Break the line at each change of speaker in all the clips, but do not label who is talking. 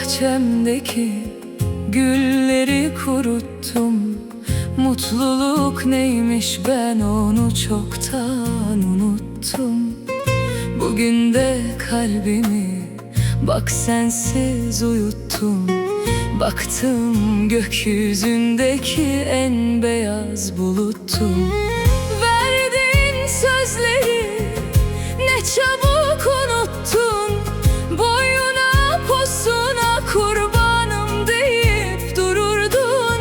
bahçemdeki gülleri kuruttum. Mutluluk neymiş ben onu çoktan unuttum. Bugün de kalbimi bak sensiz uyuttum. Baktım gökyüzündeki en beyaz buluttum. Verdiğin sözleri ne çabuk unuttun. Boyuna posuna kurbanım deyip dururdun.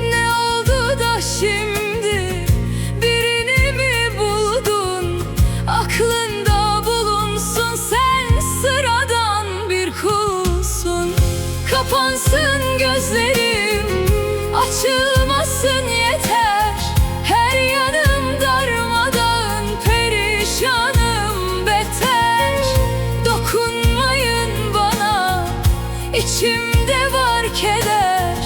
Ne oldu da şimdi birini mi buldun? Aklında bulunsun, sen sıradan bir kulsun. Kapansın gözlerim, açılmasın yeter. Her yanım darmadağın, perişanım beter. Dokunmayın bana, içimde var keder.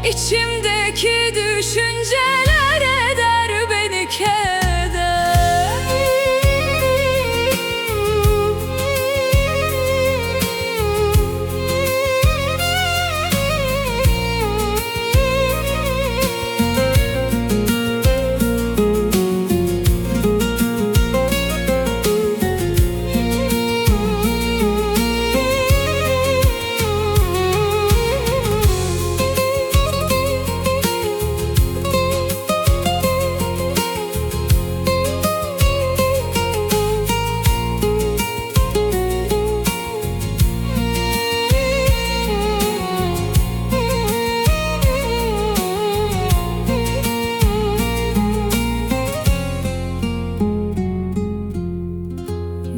İçimdeki düşünceler eder beni keder.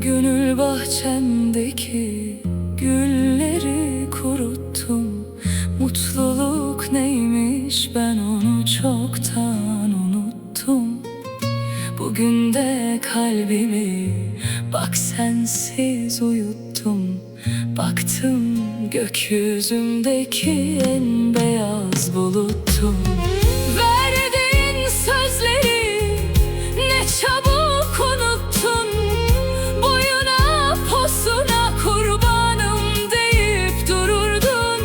Gönül bahçemdeki gülleri kuruttum. Mutluluk neymiş ben onu çoktan unuttum. Bugün de kalbimi bak sensiz uyuttum. Baktım gökyüzümdeki en beyaz buluttum. Verdiğin sözleri ne çabuk unuttun. Boyuna posuna kurbanım deyip dururdun.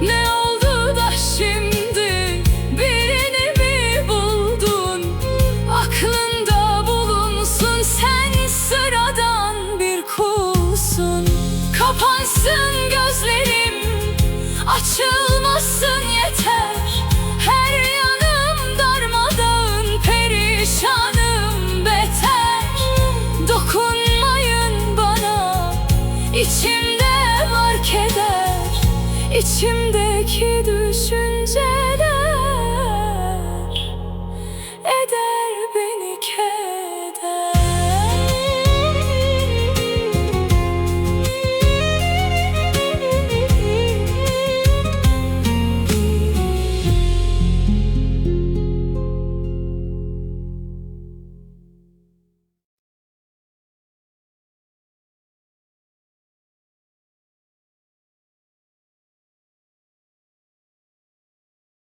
Ne oldu da şimdi birini mi buldun? Aklında bulunsun, sen sıradan bir kulsun. Kapansın gözlerim, açılmasın yeter. Her yanım darmadağın, perişanım beter. Dokunmayın bana, içimde var keder. İçimdeki düşün